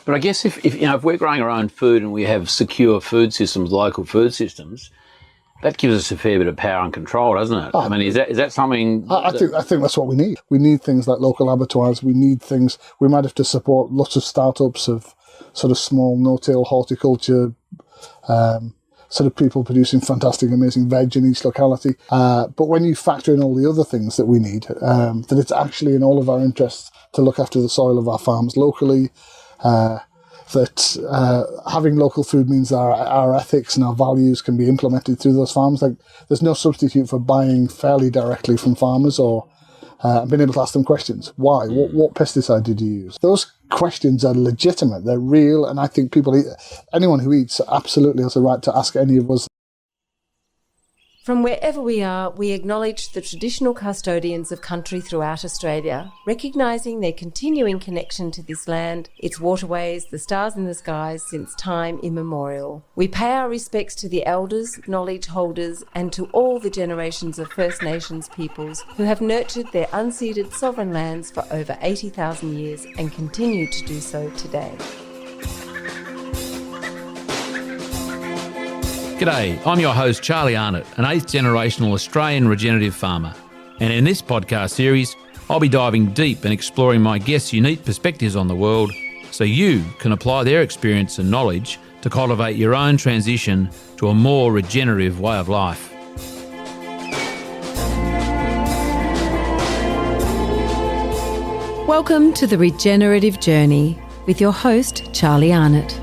But I guess if we're growing our own food and we have secure food systems, local food systems, that gives us a fair bit of power and control, doesn't it? I mean, is that something? I think that's what we need. We need things like local abattoirs. We need things. We might have to support lots of startups of sort of small no-till horticulture, sort of people producing fantastic, amazing veg in each locality. But when you factor in all the other things that we need, that it's actually in all of our interests to look after the soil of our farms locally. That having local food means our ethics and our values can be implemented through those farms. Like, there's no substitute for buying fairly directly from farmers or being able to ask them questions. Why? What pesticide did you use? Those questions are legitimate. They're real, and I think anyone who eats absolutely has a right to ask any of us. From wherever we are, we acknowledge the traditional custodians of country throughout Australia, recognising their continuing connection to this land, its waterways, the stars in the skies since time immemorial. We pay our respects to the elders, knowledge holders, and to all the generations of First Nations peoples who have nurtured their unceded sovereign lands for over 80,000 years and continue to do so today. G'day, I'm your host Charlie Arnott, an 8th generational Australian regenerative farmer. And in this podcast series, I'll be diving deep and exploring my guests' unique perspectives on the world so you can apply their experience and knowledge to cultivate your own transition to a more regenerative way of life. Welcome to the Regenerative Journey with your host Charlie Arnott.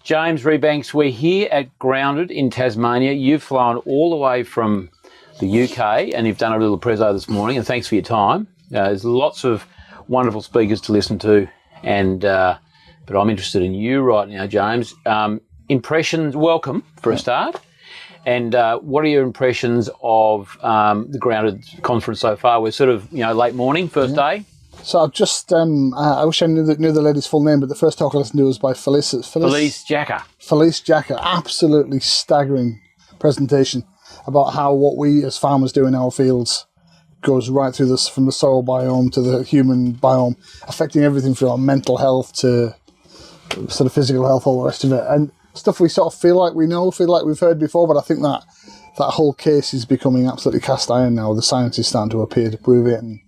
James Rebanks, we're here at Grounded in Tasmania. You've flown all the way from the UK and you've done a little prezzo this morning, and thanks for your time. There's lots of wonderful speakers to listen to, but I'm interested in you right now, James. Impressions, welcome for a start. And what are your impressions of the Grounded conference so far? We're sort of, late morning, first day. So I've just, I wish I knew the lady's full name, but the first talk I listened to was by Felice Jacker. Felice Jacker, absolutely staggering presentation about how what we as farmers do in our fields goes right through this, from the soil biome to the human biome, affecting everything from our mental health to sort of physical health, all the rest of it. And stuff we sort of feel like we've heard before, but I think that whole case is becoming absolutely cast iron now. The science is starting to appear to prove it. And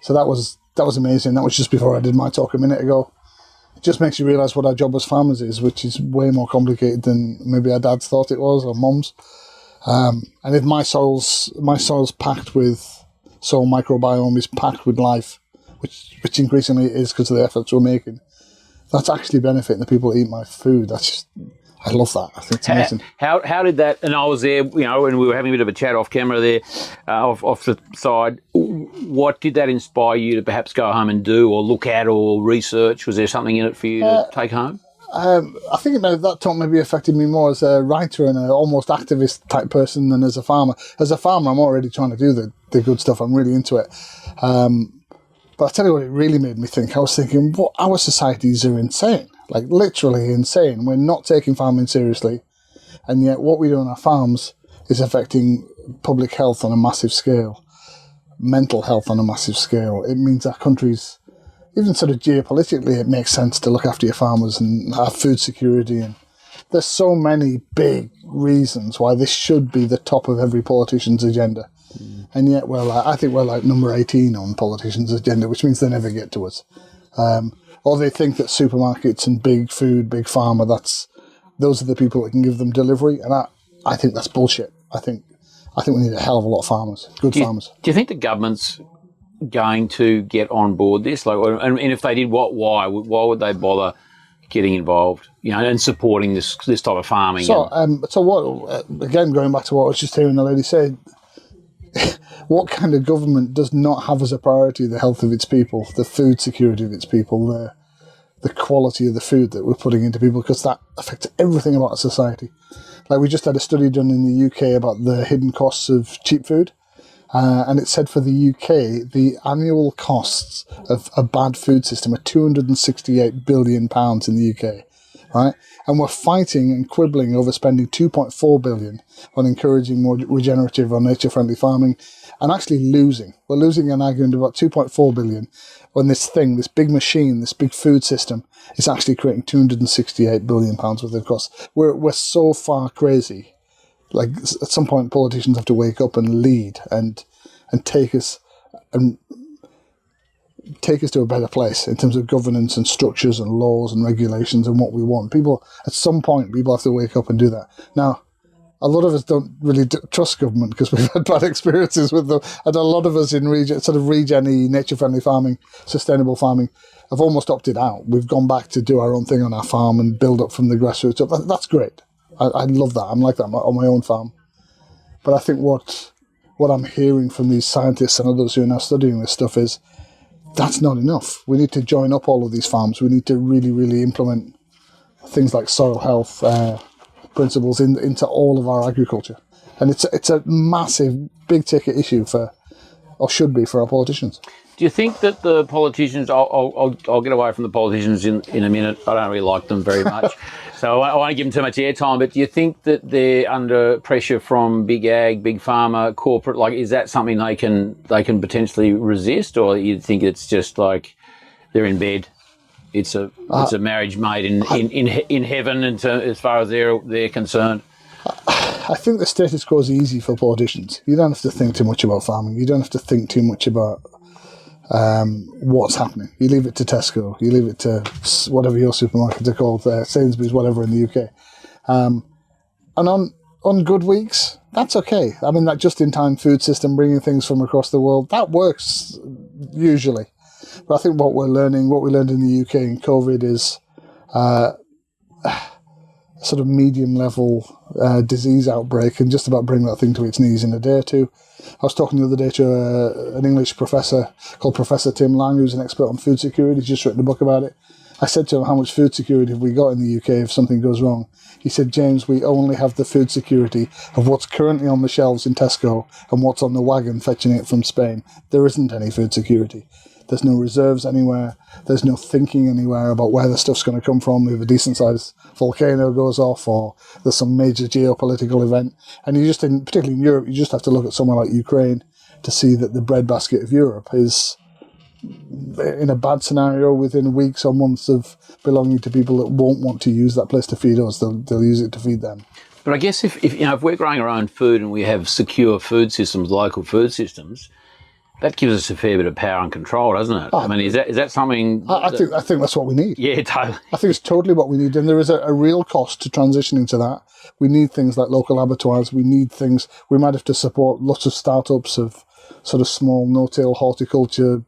so that was amazing. That was just before I did my talk a minute ago. It just makes you realise what our job as farmers is, which is way more complicated than maybe our dads thought it was, or mums. And if my soil's packed with soil microbiome, is packed with life, which increasingly it is because of the efforts we're making, that's actually benefiting the people who eat my food. I love that. I think it's amazing. How did that, and I was there, and we were having a bit of a chat off camera there, off the side. What did that inspire you to perhaps go home and do, or look at, or research? Was there something in it for you to take home? I think that talk maybe affected me more as a writer and an almost activist type person than as a farmer. As a farmer, I'm already trying to do the good stuff. I'm really into it. But I tell you what, it really made me think. I was thinking, our societies are insane. Like, literally insane. We're not taking farming seriously, and yet what we do on our farms is affecting public health on a massive scale, mental health on a massive scale. It means our countries, even sort of geopolitically, it makes sense to look after your farmers and have food security. And there's so many big reasons why this should be the top of every politician's agenda. And yet, I think we're like number 18 on politicians' agenda, which means they never get to us. Or they think that supermarkets and big food, big pharma, those are the people that can give them delivery, and I think that's bullshit. I think we need a hell of a lot of farmers, farmers. Do you think the government's going to get on board this? And if they did, why would they bother getting involved, and supporting this type of farming? So what? Again, going back to what I was just hearing the lady say. What kind of government does not have as a priority the health of its people, the food security of its people, the quality of the food that we're putting into people, because that affects everything about society. Like, we just had a study done in the UK about the hidden costs of cheap food, and it said for the UK, the annual costs of a bad food system are £268 billion in the UK. right? And we're fighting and quibbling over spending 2.4 billion on encouraging more regenerative or nature-friendly farming, and actually losing. We're losing an argument about 2.4 billion when this big machine, this big food system, is actually creating 268 billion pounds worth of costs. We're so far crazy. Like, at some point, politicians have to wake up and lead and take us to a better place in terms of governance and structures and laws and regulations and what we want. At some point, people have to wake up and do that. Now, a lot of us don't really trust government because we've had bad experiences with them. And a lot of us in regen-y, nature-friendly farming, sustainable farming, have almost opted out. We've gone back to do our own thing on our farm and build up from the grassroots up. That's great. I love that. I'm like that on my own farm. But I think what I'm hearing from these scientists and others who are now studying this stuff is that's not enough. We need to join up all of these farms. We need to really, really implement things like soil health principles into all of our agriculture. And it's a massive, big-ticket issue should be for our politicians. Do you think that the politicians, I'll get away from the politicians in a minute, I don't really like them very much, so I won't give them too much airtime, but do you think that they're under pressure from big ag, big pharma, corporate, like is that something they can potentially resist, or you think it's just like they're in bed? It's a marriage made in heaven as far as they're concerned. I think the status quo is easy for politicians. You don't have to think too much about farming. You don't have to think too much about what's happening. You leave it to Tesco. You leave it to whatever your supermarkets are called, Sainsbury's, whatever in the UK. And on good weeks, that's okay. I mean, that just-in-time food system, bringing things from across the world, that works usually. But I think what we learned in the UK in COVID is sort of medium-level disease outbreak and just about bring that thing to its knees in a day or two. I was talking the other day to an English professor called Professor Tim Lang, who's an expert on food security. He's just written a book about it. I said to him, how much food security have we got in the UK if something goes wrong? He said, James, we only have the food security of what's currently on the shelves in Tesco and what's on the wagon fetching it from Spain. There isn't any food security. There's no reserves anywhere. There's no thinking anywhere about where the stuff's going to come from if a decent-sized volcano goes off or there's some major geopolitical event. And particularly in Europe, you just have to look at somewhere like Ukraine to see that the breadbasket of Europe is in a bad scenario within weeks or months of belonging to people that won't want to use that place to feed us. They'll use it to feed them. But I guess if we're growing our own food and we have secure food systems, local food systems, that gives us a fair bit of power and control, doesn't it? I mean, is that something? I think that's what we need. Yeah, totally. I think it's totally what we need, and there is a real cost to transitioning to that. We need things like local abattoirs. We need things. We might have to support lots of startups of sort of small no-till horticulture,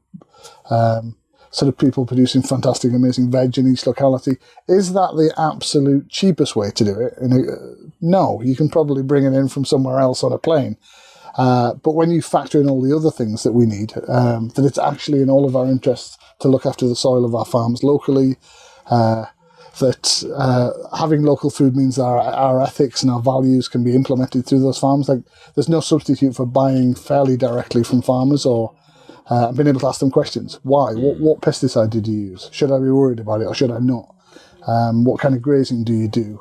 sort of people producing fantastic, amazing veg in each locality. Is that the absolute cheapest way to do it? No, you can probably bring it in from somewhere else on a plane. But when you factor in all the other things that we need, that it's actually in all of our interests to look after the soil of our farms locally, that having local food means that our ethics and our values can be implemented through those farms. Like, there's no substitute for buying fairly directly from farmers or being able to ask them questions. Why? What pesticide did you use? Should I be worried about it or should I not? What kind of grazing do you do?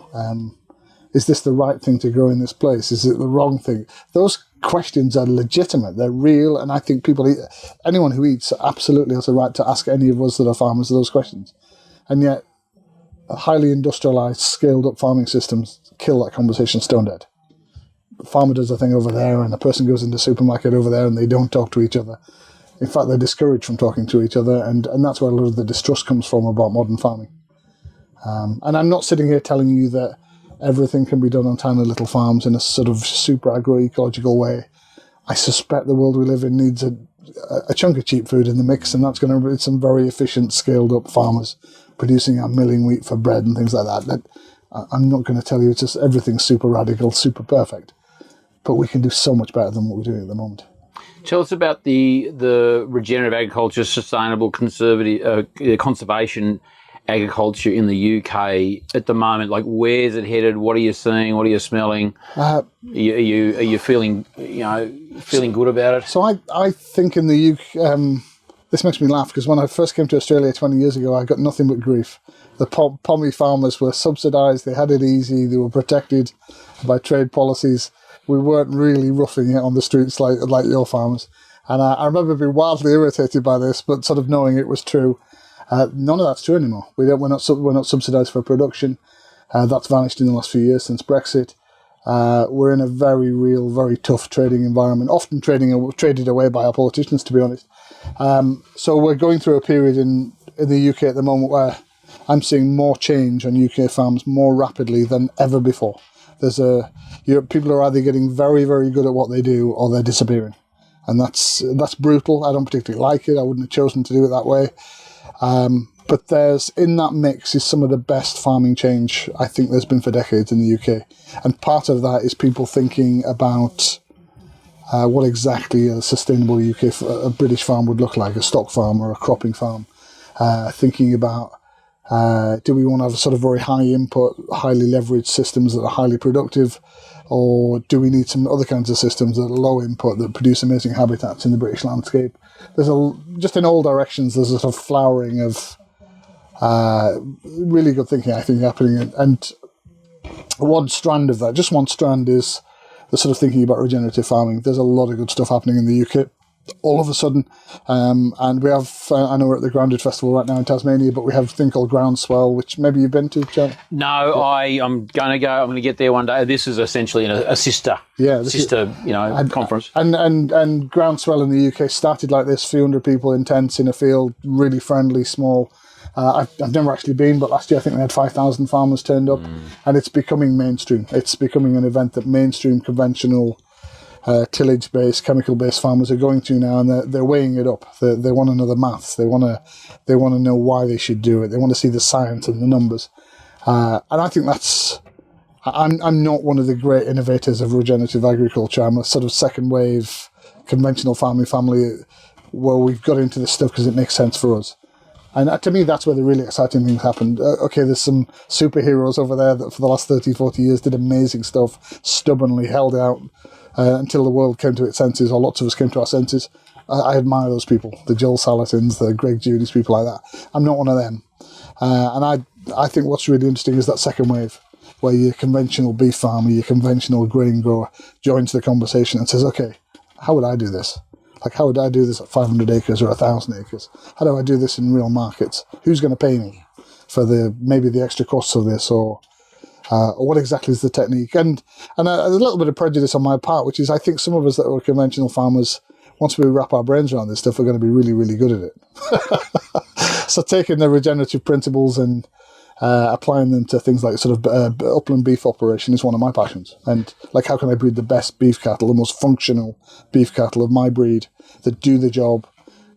Is this the right thing to grow in this place? Is it the wrong thing? Those questions are legitimate. They're real, and I think anyone who eats absolutely has a right to ask any of us that are farmers those questions. And yet, highly industrialised, scaled-up farming systems kill that conversation stone dead. The farmer does a thing over there, and the person goes into the supermarket over there, and they don't talk to each other. In fact, they're discouraged from talking to each other, and that's where a lot of the distrust comes from about modern farming. And I'm not sitting here telling you that everything can be done on tiny little farms in a sort of super agroecological way. I suspect the world we live in needs a chunk of cheap food in the mix, and that's going to be some very efficient, scaled-up farmers producing our milling wheat for bread and things like that. I'm not going to tell you it's just everything's super radical, super perfect, but we can do so much better than what we're doing at the moment. Tell us about the regenerative agriculture, sustainable conservation agriculture in the UK at the moment. Like, where's it headed? What are you seeing? What are you smelling? Are you feeling good about it? So I think in the UK, this makes me laugh because when I first came to Australia 20 years ago, I got nothing but grief The pommy farmers were subsidised, they had it easy, they were protected by trade policies. We weren't really roughing it on the streets like your farmers. And I remember being wildly irritated by this, but sort of knowing it was true. None of that's true anymore. We're not subsidised for production. That's vanished in the last few years since Brexit. We're in a very real, very tough trading environment, often traded away by our politicians, to be honest. So we're going through a period in the UK at the moment where I'm seeing more change on UK farms more rapidly than ever before. People are either getting very, very good at what they do or they're disappearing. And that's brutal. I don't particularly like it. I wouldn't have chosen to do it that way. But in that mix is some of the best farming change I think there's been for decades in the UK. And part of that is people thinking about what exactly a sustainable a British farm would look like, a stock farm or a cropping farm. Thinking about, do we want to have sort of very high input, highly leveraged systems that are highly productive? Or do we need some other kinds of systems that are low input that produce amazing habitats in the British landscape? Just in all directions, there's a sort of flowering of really good thinking, I think, happening. And one strand of that, just one strand, is the sort of thinking about regenerative farming. There's a lot of good stuff happening in the UK all of a sudden. And we have, I know we're at the Grounded Festival right now in Tasmania, but we have a thing called Groundswell, which maybe you've been to, John? No, yeah. I'm going to get there one day. This is essentially a sister conference. And Groundswell in the UK started like this, few hundred people in tents in a field, really friendly, small. I've never actually been, but last year I think they had 5,000 farmers turned up, and it's becoming mainstream. It's becoming an event that mainstream conventional tillage-based, chemical-based farmers are going to now, and they're weighing it up. They want to know the maths. They want to know why they should do it. They want to see the science and the numbers. And I think that's. I'm not one of the great innovators of regenerative agriculture. I'm a sort of second wave conventional farming family where we've got into this stuff because it makes sense for us. And to me, that's where the really exciting things happened. There's some superheroes over there that for the last 30, 40 years did amazing stuff, stubbornly held out until the world came to its senses, or lots of us came to our senses. I admire those people, the Joel Salatins, the Greg Judy's, people like that. I'm not one of them. And I think what's really interesting is that second wave, where your conventional beef farmer, your conventional grain grower joins the conversation and says, okay, how would I do this? Like, how would I do this at 500 acres or 1,000 acres? How do I do this in real markets? Who's going to pay me for maybe the extra costs of this, or what exactly is the technique? And a little bit of prejudice on my part, which is I think some of us that were conventional farmers, once we wrap our brains around this stuff, we're going to be really, really good at it. So taking the regenerative principles and applying them to things like sort of upland beef operation is one of my passions. And like, how can I breed the best beef cattle, the most functional beef cattle of my breed that do the job,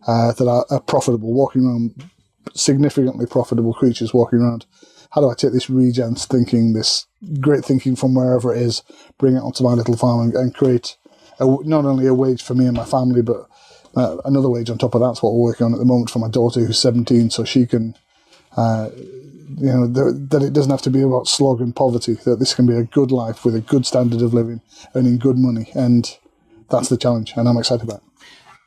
that are profitable, walking around, significantly profitable creatures walking around. How do I take this regens thinking, this great thinking from wherever it is, bring it onto my little farm and create not only a wage for me and my family, but another wage on top of that's what we're working on at the moment for my daughter who's 17, so she can, that it doesn't have to be about slog and poverty, that this can be a good life with a good standard of living, earning good money, and that's the challenge, and I'm excited about it.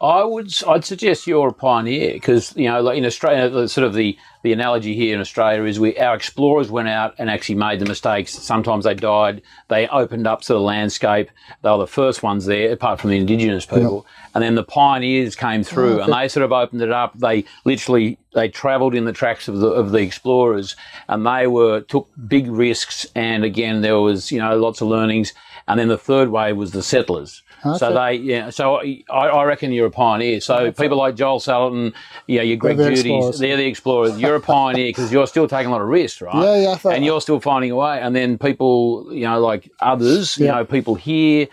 I'd suggest you're a pioneer because, like in Australia, sort of the analogy here in Australia is our explorers went out and actually made the mistakes. Sometimes they died. They opened up to the landscape. They were the first ones there, apart from the Indigenous people. Yeah. And then the pioneers came through and they sort of opened it up. They travelled in the tracks of the explorers, and they took big risks. And again, there was, lots of learnings. And then the third wave was the settlers. Okay. So I reckon you're a pioneer. So people like Joel Salatin, your Greg Judy's, they're the explorers. You're a pioneer because you're still taking a lot of risks, right? Yeah. And you're still finding a way. And then people, like others, people here,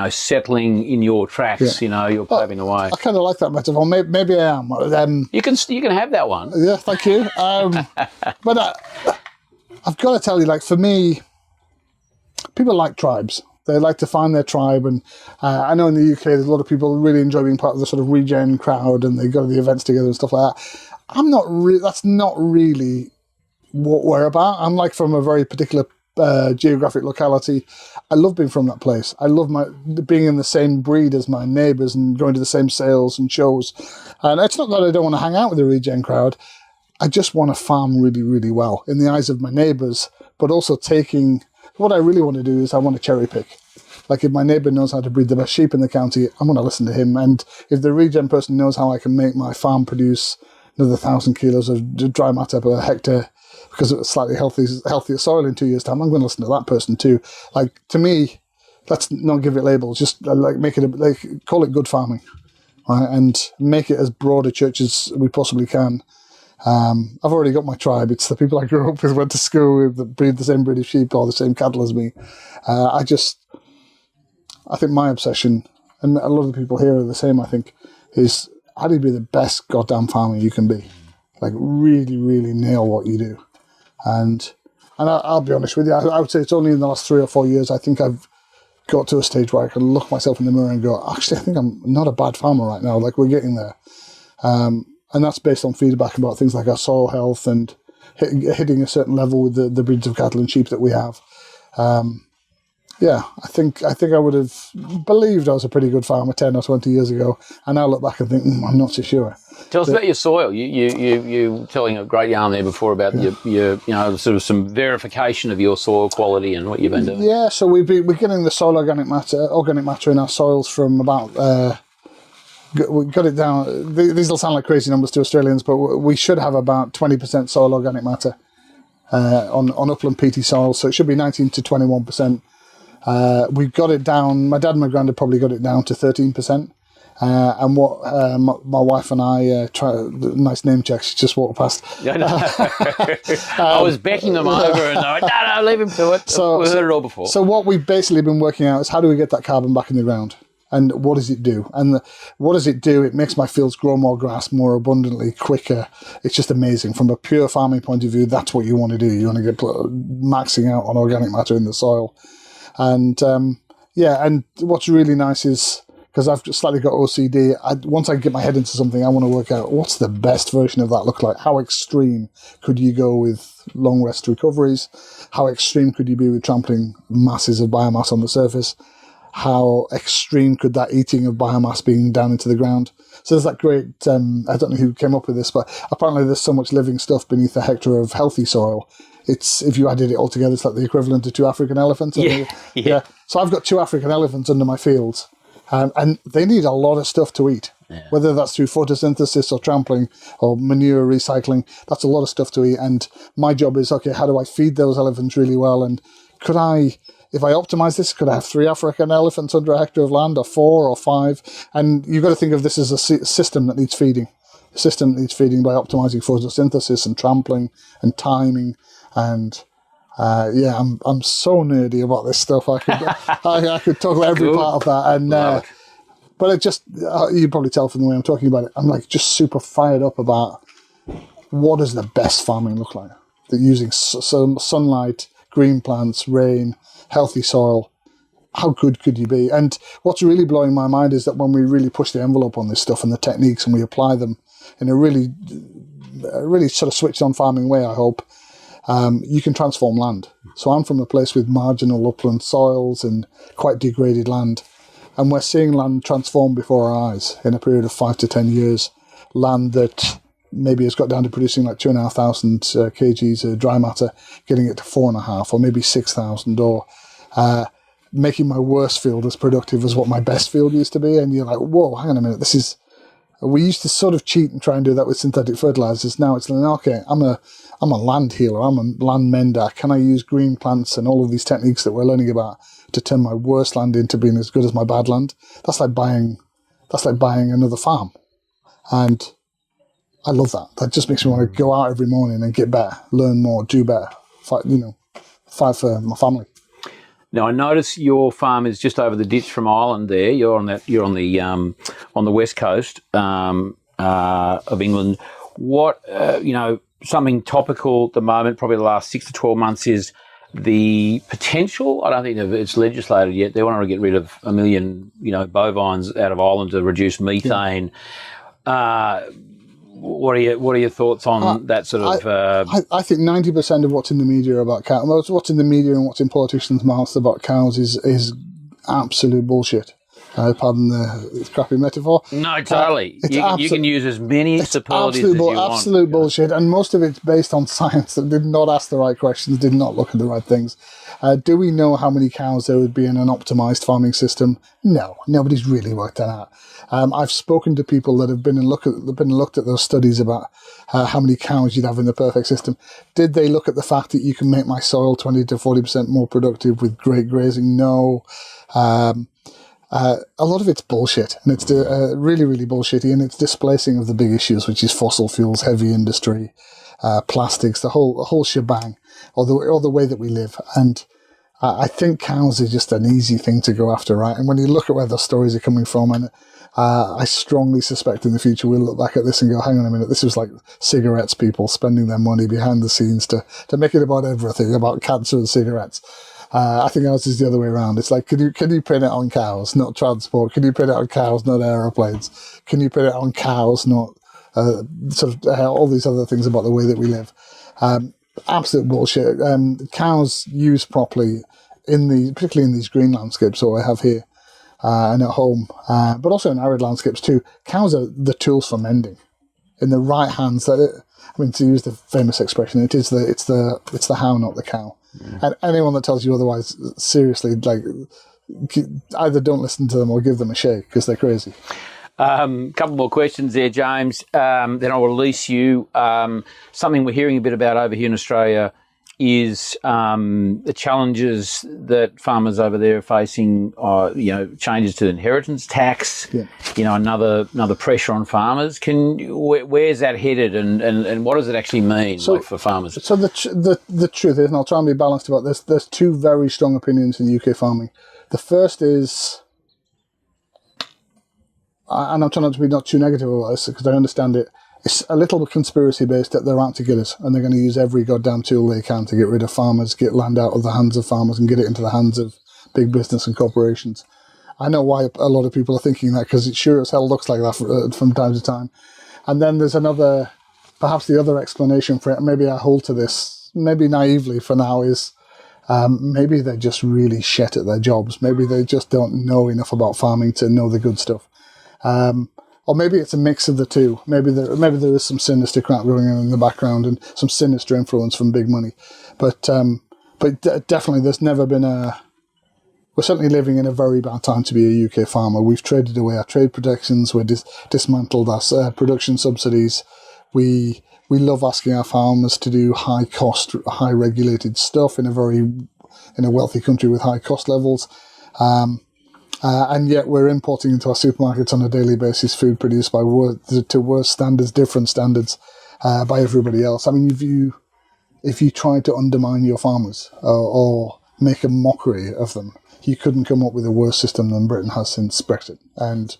settling in your tracks. You're paving the way. I kind of like that metaphor. Maybe I am. You can have that one. Yeah, thank you. But I've got to tell you, like, for me, people like tribes. They like to find their tribe, and I know in the UK there's a lot of people who really enjoy being part of the sort of regen crowd, and they go to the events together and stuff like that. That's not really what we're about. I'm like from a very particular geographic locality. I love being from that place. I love being in the same breed as my neighbours and going to the same sales and shows. And it's not that I don't want to hang out with the regen crowd. I just want to farm really, really well in the eyes of my neighbours, but also what I really want to do is I want to cherry pick. Like if my neighbour knows how to breed the best sheep in the county, I'm going to listen to him. And if the regen person knows how I can make my farm produce another 1,000 kilos of dry matter per hectare because it was slightly healthier soil in 2 years' time, I'm going to listen to that person too. Like, to me, let's not give it labels. Just make it call it good farming, right? And make it as broad a church as we possibly can. I've already got my tribe. It's the people I grew up with, went to school with, that breed the same breed of sheep or the same cattle as me. I think my obsession, and a lot of the people here are the same, I think, is how do you be the best goddamn farmer you can be? Like, really, really nail what you do. And I'll be honest with you, I would say it's only in the last 3 or 4 years I think I've got to a stage where I can look myself in the mirror and go, actually, I think I'm not a bad farmer right now. Like, we're getting there. And that's based on feedback about things like our soil health and hitting a certain level with the breeds of cattle and sheep that we have. I think I would have believed I was a pretty good farmer 10 or 20 years ago, and now I look back and think, I'm not so sure. Tell us about your soil. You telling a great yarn there before about your sort of some verification of your soil quality and what you've been doing. Yeah, so we're getting the soil organic matter in our soils from about. We got it down. These will sound like crazy numbers to Australians, but we should have about 20% soil organic matter on upland peaty soils. So it should be 19 to 21%. We got it down. My dad and my granddad probably got it down to 13%. And what my wife and I nice name check. She just walked past. I was backing them over, and I went, no, leave him to it. We've heard it all before. So what we've basically been working out is how do we get that carbon back in the ground, and what does it do? And what does it do? It makes my fields grow more grass more abundantly, quicker. It's just amazing. From a pure farming point of view, that's what you want to do. You want to get maxing out on organic matter in the soil. And and what's really nice is, because I've slightly got OCD, once I get my head into something, I want to work out what's the best version of that look like. How extreme could you go with long rest recoveries? How extreme could you be with trampling masses of biomass on the surface? How extreme could that eating of biomass being down into the ground? So there's that great, I don't know who came up with this, but apparently there's so much living stuff beneath a hectare of healthy soil. If you added it all together, it's like the equivalent to 2 African elephants. Yeah. So I've got 2 African elephants under my fields, and they need a lot of stuff to eat, whether that's through photosynthesis or trampling or manure recycling. That's a lot of stuff to eat. And my job is, okay, how do I feed those elephants really well? And if I optimize this, could I have 3 African elephants under a hectare of land, or 4 or 5? And you've got to think of this as a system that needs feeding. A system that needs feeding by optimizing photosynthesis and trampling and timing. And I'm so nerdy about this stuff. I could talk about every part of that. And but it just you probably tell from the way I'm talking about it, I'm like just super fired up about what does the best farming look like. That using some sunlight, green plants, rain, healthy soil. How good could you be? And what's really blowing my mind is that when we really push the envelope on this stuff and the techniques, and we apply them in a really sort of switched on farming way, I hope. You can transform land. So I'm from a place with marginal upland soils and quite degraded land. And we're seeing land transform before our eyes in a period of 5 to 10 years. Land that maybe has got down to producing like 2,500 kgs of dry matter, getting it to 4.5 or maybe 6,000, or making my worst field as productive as what my best field used to be. And you're like, whoa, hang on a minute, we used to sort of cheat and try and do that with synthetic fertilizers. Now it's like, okay, I'm a land healer, I'm a land mender. Can I use green plants and all of these techniques that we're learning about to turn my worst land into being as good as my bad land? That's like buying another farm. And I love that. That just makes me want to go out every morning and get better, learn more, do better, fight for my family. Now I notice your farm is just over the ditch from Ireland. There, you're on the west coast of England. What something topical at the moment, probably the last 6 to 12 months, is the potential. I don't think it's legislated yet. They want to get rid of 1 million, bovines out of Ireland to reduce methane. Yeah. What are your thoughts on that sort of? I think 90% of what's in the media about cows, what's in the media and what's in politicians' mouths about cows is absolute bullshit. Pardon the crappy metaphor. No, totally. You can use as many superlatives as you want. Absolute bullshit, and most of it's based on science that did not ask the right questions, did not look at the right things. Do we know how many cows there would be in an optimized farming system? No, nobody's really worked that out. I've spoken to people that have been and looked at those studies about how many cows you'd have in the perfect system. Did they look at the fact that you can make my soil 20 to 40% more productive with great grazing? No. A lot of it's bullshit, and it's really, really bullshitty, and it's displacing of the big issues, which is fossil fuels, heavy industry, plastics, the whole shebang, or the way that we live. And I think cows are just an easy thing to go after, right? And when you look at where the stories are coming from, and I strongly suspect in the future we'll look back at this and go, hang on a minute, this was like cigarettes people spending their money behind the scenes to make it about everything, about cancer and cigarettes. I think ours is the other way around. It's like, can you pin it on cows, not transport? Can you pin it on cows, not aeroplanes? Can you pin it on cows, not all these other things about the way that we live? Absolute bullshit. Cows used properly, particularly in these green landscapes that I have here and at home, but also in arid landscapes too. Cows are the tools for mending. In the right hands, to use the famous expression, it's the how, not the cow. And anyone that tells you otherwise, seriously, like, either don't listen to them or give them a shake, because they're crazy. Couple more questions there, James. Then I'll release you. Something we're hearing a bit about over here in Australia is the challenges that farmers over there are facing. Changes to inheritance tax. Yeah. Another pressure on farmers. Where's that headed, and what does it actually mean for farmers? So the truth is, and I'll try and be balanced about this. There's two very strong opinions in UK farming. The first is, and I'm trying not to be not too negative about this because I understand it, it's a little bit conspiracy based that they're out to get us, and they're going to use every goddamn tool they can to get rid of farmers, get land out of the hands of farmers and get it into the hands of big business and corporations. I know why a lot of people are thinking that, because it sure as hell looks like that from time to time. And then there's perhaps the other explanation for it, maybe I hold to this, maybe naively for now, is maybe they're just really shit at their jobs. Maybe they just don't know enough about farming to know the good stuff. Or maybe it's a mix of the two. Maybe there is some sinister crap going on in the background and some sinister influence from big money. But definitely there's never been we're certainly living in a very bad time to be a UK farmer. We've traded away our trade protections. We're dismantled our production subsidies. We love asking our farmers to do high cost, high regulated stuff in a wealthy country with high cost levels. And yet we're importing into our supermarkets on a daily basis food produced by worse standards, different standards by everybody else. I mean, if you try to undermine your farmers or make a mockery of them, you couldn't come up with a worse system than Britain has since Brexit. And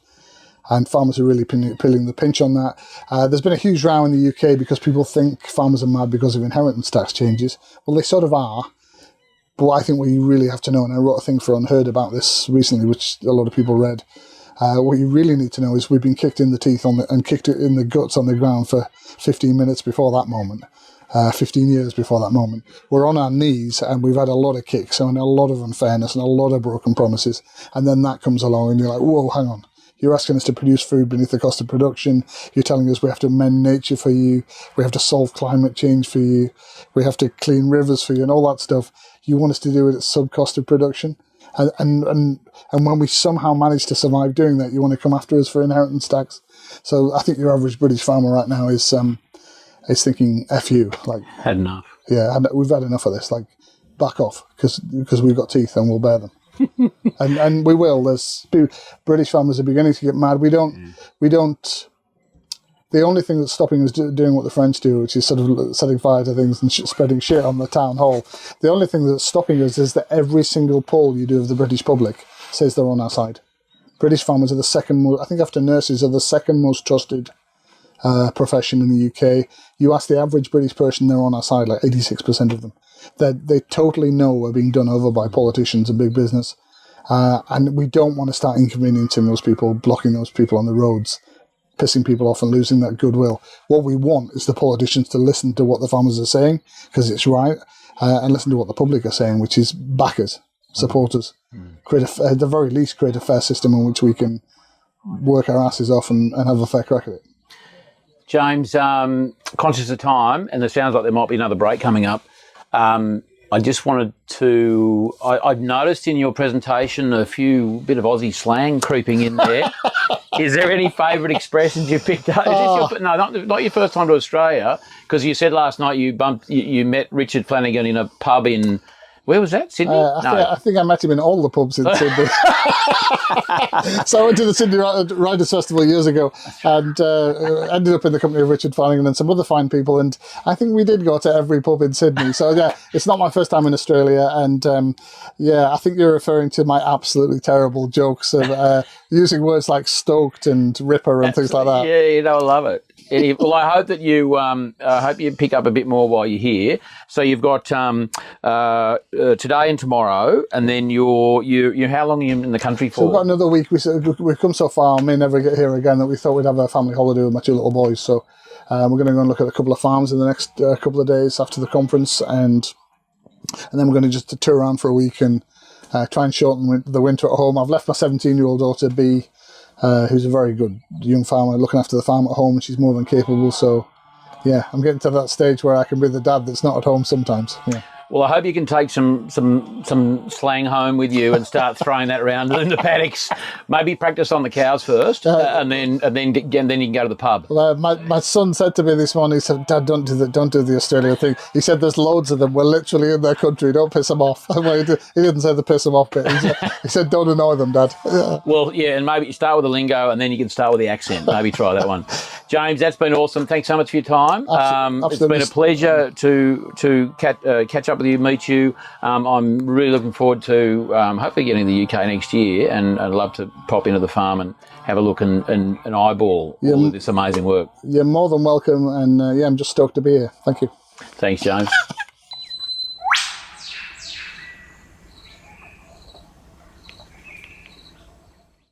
farmers are really feeling the pinch on that. There's been a huge row in the UK because people think farmers are mad because of inheritance tax changes. Well, they sort of are. But I think what you really have to know, and I wrote a thing for Unheard about this recently, which a lot of people read, what you really need to know is we've been kicked in the teeth and kicked in the guts on the ground for 15 minutes before that moment, 15 years before that moment. We're on our knees and we've had a lot of kicks and a lot of unfairness and a lot of broken promises. And then that comes along and you're like, whoa, hang on. You're asking us to produce food beneath the cost of production. You're telling us we have to mend nature for you. We have to solve climate change for you. We have to clean rivers for you and all that stuff. You want us to do it at sub-cost of production. And when we somehow manage to survive doing that, you want to come after us for inheritance tax. So I think your average British farmer right now is thinking, F you. Like, had enough. Yeah, we've had enough of this. Like, back off, because we've got teeth and we'll bear them. and we will. British farmers are beginning to get mad. We don't. The only thing that's stopping us doing what the French do, which is sort of setting fire to things and spreading shit on the town hall, the only thing that's stopping us is that every single poll you do of the British public says they're on our side. British farmers are the second most, I think after nurses, are the second most trusted profession in the UK. You ask the average British person, they're on our side, like 86% of them. They totally know we're being done over by politicians and big business. And we don't want to start inconveniencing those people, blocking those people on the roads, pissing people off and losing that goodwill. What we want is the politicians to listen to what the farmers are saying, because it's right, and listen to what the public are saying, which is backers, supporters. at the very least, create a fair system in which we can work our asses off and have a fair crack at it. James, conscious of time, and it sounds like there might be another break coming up. I just wanted to. I've noticed in your presentation a bit of Aussie slang creeping in there. Is there any favourite expressions you picked up? Is this not your first time to Australia? Because you said last night you met Richard Flanagan in a pub in. Where was that? Sydney? I think I met him in all the pubs in Sydney. So I went to the Sydney Writers' Festival years ago and ended up in the company of Richard Flanagan and some other fine people. And I think we did go to every pub in Sydney. So, yeah, it's not my first time in Australia. And, I think you're referring to my absolutely terrible jokes of using words like stoked and ripper and things like that. Yeah, I love it. Well, I hope that you pick up a bit more while you're here. So you've got today and tomorrow, and then you how long are you in the country for? So we've got another week. We've come so far, I may never get here again, that we thought we'd have a family holiday with my two little boys. So we're going to go and look at a couple of farms in the next couple of days after the conference, and then we're going to just tour around for a week and try and shorten the winter at home. I've left my 17-year-old daughter, Bea, who's a very good young farmer, looking after the farm at home, and she's more than capable. So, yeah, I'm getting to that stage where I can be the dad that's not at home sometimes. Yeah. Well, I hope you can take some slang home with you and start throwing that around in the paddocks. Maybe practice on the cows first, and then you can go to the pub. Well, my son said to me this morning, he said, "Dad, don't do the Australia thing." He said, "There's loads of them. We're literally in their country. Don't piss them off." Well, he didn't say the piss them off bit. He said, "Don't annoy them, Dad." Yeah. Well, yeah, and maybe you start with the lingo, and then you can start with the accent. Maybe try that one. James, that's been awesome. Thanks so much for your time. It's been a pleasure to catch up with you, meet you. I'm really looking forward to hopefully getting to the UK next year, and I'd love to pop into the farm and have a look and eyeball all of this amazing work. You're more than welcome, and I'm just stoked to be here. Thank you. Thanks, James.